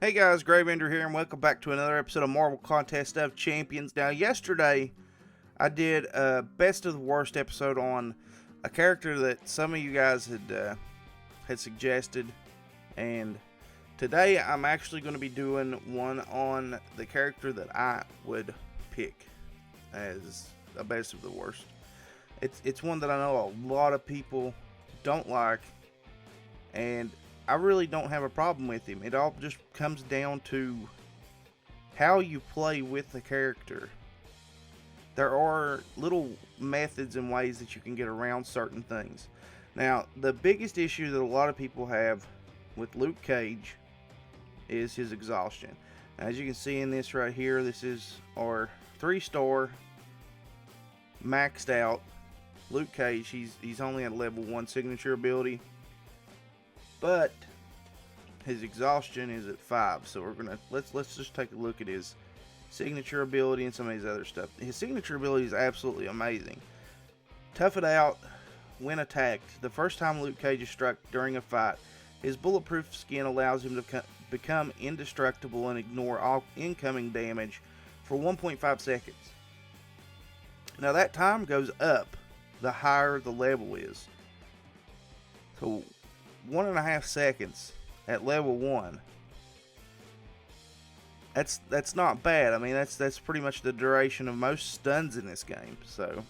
Hey guys, Gravender here, and welcome back to another episode of Marvel Contest of Champions. Now, yesterday I did a best of the worst episode on a character that some of you guys had suggested, and today I'm actually going to be doing one on the character that I would pick as a best of the worst. It's one that I know a lot of people don't like, and I really don't have a problem with him. It all just comes down to how you play with the character. There are little methods and ways that you can get around certain things. Now, the biggest issue that a lot of people have with Luke Cage is his exhaustion. As you can see in this right here, this is our 3-star maxed out Luke Cage. He's only at level 1 signature ability, but his exhaustion is at 5. So we're gonna let's just take a look at his signature ability and some of his other stuff. His signature ability is absolutely amazing. Tough it out when attacked. The first time Luke Cage is struck during a fight, his bulletproof skin allows him to become indestructible and ignore all incoming damage for 1.5 seconds. Now that time goes up the higher the level is. So 1.5 seconds at level 1. That's not bad. I mean, that's pretty much the duration of most stuns in this game. So,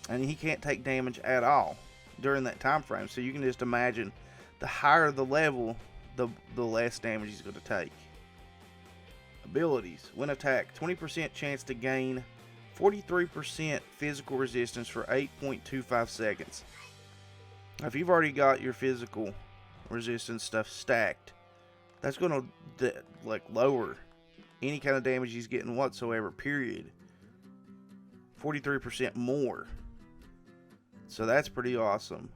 and he can't take damage at all during that time frame. So you can just imagine the higher the level, the less damage he's going to take. Abilities: when attacked, 20% chance to gain 43% physical resistance for 8.25 seconds. Now, if you've already got your physical resistance stuff stacked, that's going to lower any kind of damage he's getting whatsoever, period. 43% more. So that's pretty awesome.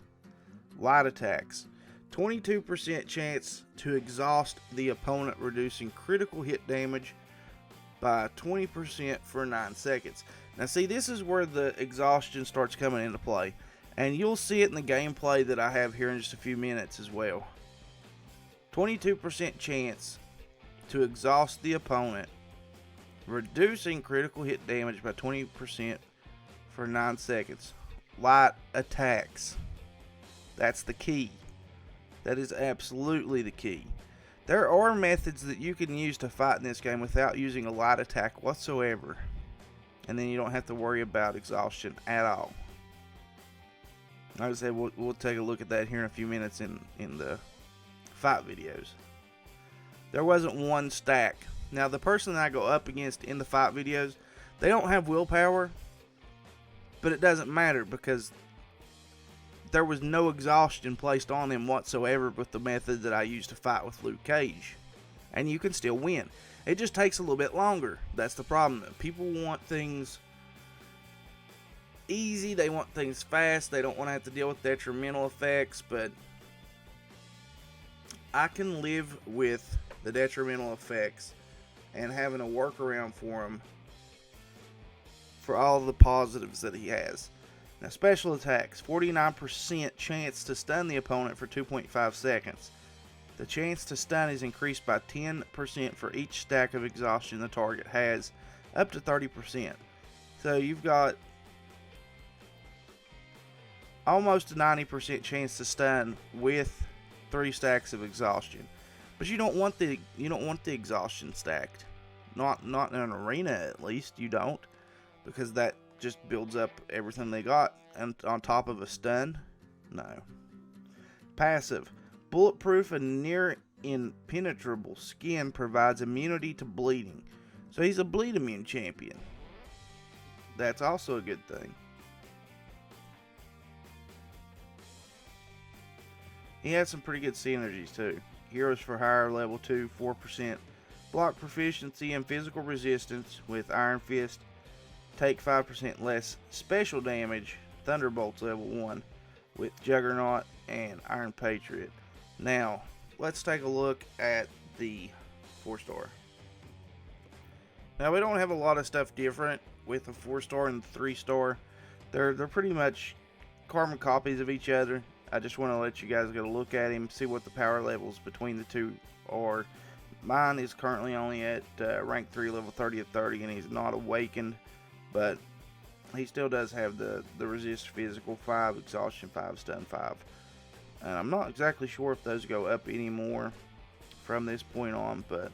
Light attacks: 22% chance to exhaust the opponent, reducing critical hit damage by 20% for 9 seconds. Now see, this is where the exhaustion starts coming into play, and you'll see it in the gameplay that I have here in just a few minutes as well. 22% chance to exhaust the opponent, reducing critical hit damage by 20% for 9 seconds. Light attacks. That's the key. That is absolutely the key. There are methods that you can use to fight in this game without using a light attack whatsoever, and then you don't have to worry about exhaustion at all. Like I said, we'll take a look at that here in a few minutes in the fight videos. There wasn't one stack. Now, the person that I go up against in the fight videos, they don't have willpower, but it doesn't matter because there was no exhaustion placed on them whatsoever with the method that I used to fight with Luke Cage. And you can still win. It just takes a little bit longer. That's the problem. People want things easy. They want things fast. They don't want to have to deal with detrimental effects. But I can live with the detrimental effects and having a workaround for him for all the positives that he has. Now, special attacks: 49% chance to stun the opponent for 2.5 seconds. The chance to stun is increased by 10% for each stack of exhaustion the target has, up to 30%. So you've got almost a 90% chance to stun with 3 stacks of exhaustion. But you don't want the exhaustion stacked. Not in an arena, at least you don't, because that just builds up everything they got, and on top of a stun. No. Passive: bulletproof and near impenetrable skin provides immunity to bleeding. So he's a bleed immune champion. That's also a good thing. He has some pretty good synergies too. Heroes for hire: level 2, 4% block proficiency and physical resistance with Iron Fist. Take 5% less special damage. Thunderbolt's level 1 with Juggernaut and Iron Patriot. Now, let's take a look at the 4-star. Now, we don't have a lot of stuff different with the 4-star and the 3-star. They're pretty much carbon copies of each other. I just want to let you guys get a look at him, see what the power levels between the two are. Mine is currently only at rank 3, level 30 at 30, and he's not awakened, but he still does have the resist physical 5, exhaustion 5, stun 5. And I'm not exactly sure if those go up anymore from this point on, but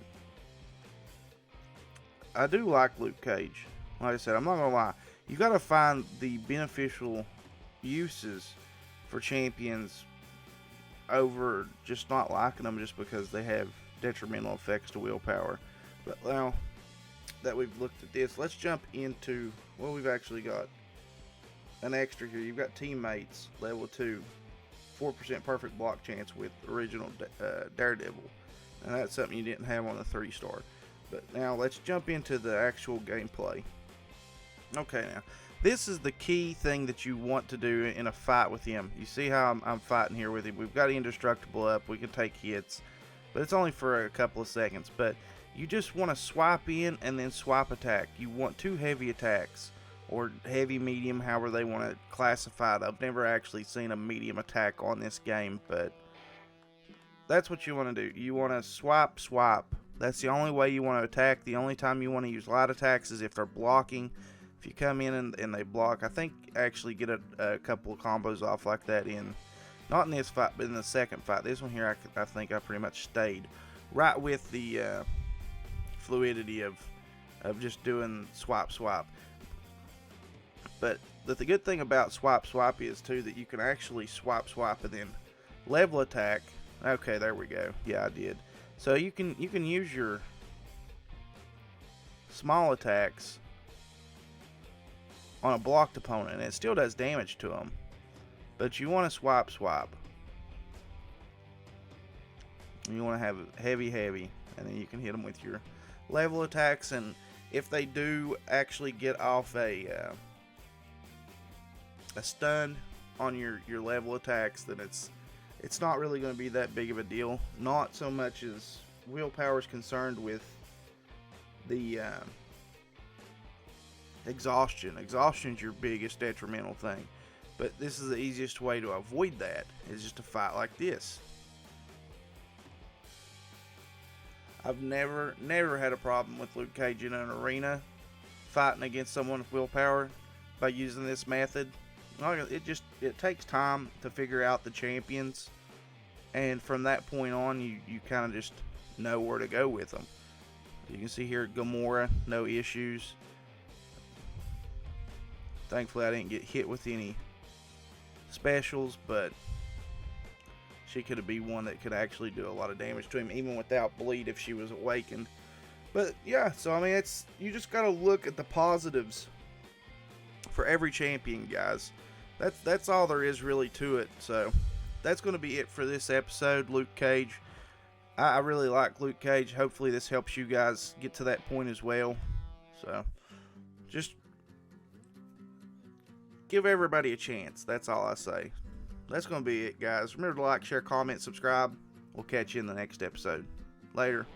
I do like Luke Cage. Like I said, I'm not going to lie. You got to find the beneficial uses for champions over just not liking them just because they have detrimental effects to willpower. But now that we've looked at this, let's jump into, well, we've actually got an extra here. You've got teammates, level 2, 4% perfect block chance with original Daredevil. And that's something you didn't have on the 3-star. But now let's jump into the actual gameplay. Okay, now this is the key thing that you want to do in a fight with him. You see how I'm fighting here with him. We've got indestructible up. We can take hits, but it's only for a couple of seconds. But you just want to swipe in and then swipe attack. You want 2 heavy attacks, or heavy, medium, however they want to classify it. I've never actually seen a medium attack on this game, but that's what you want to do. You want to swipe. That's the only way you want to attack. The only time you want to use light attacks is if they're blocking. If you come in and they block, I think actually get a couple of combos off like that in, not in this fight, but in the second fight. This one here, I think I pretty much stayed right with the fluidity of just doing swipe. But the good thing about swipe is too that you can actually swipe and then level attack. Okay, there we go. Yeah, I did. So you can use your small attacks on a blocked opponent, and it still does damage to them. But you want to swipe. You want to have heavy, and then you can hit them with your level attacks. And if they do actually get off a stun on your level attacks, then it's not really going to be that big of a deal. Not so much as willpower is concerned with the exhaustion. Exhaustion is your biggest detrimental thing. But this is the easiest way to avoid that, is just to fight like this. I've never had a problem with Luke Cage in an arena fighting against someone with willpower by using this method. It takes time to figure out the champions, and from that point on you kind of just know where to go with them. You can see here Gamora, no issues. Thankfully I didn't get hit with any specials, but she could be one that could actually do a lot of damage to him even without bleed if she was awakened. But yeah, so I mean, you just gotta look at the positives for every champion, guys. That's all there is really to it. So that's going to be it for this episode, Luke Cage. I really like Luke Cage. Hopefully this helps you guys get to that point as well. So just give everybody a chance. That's all I say. That's going to be it, guys. Remember to like, share, comment, subscribe. We'll catch you in the next episode. Later.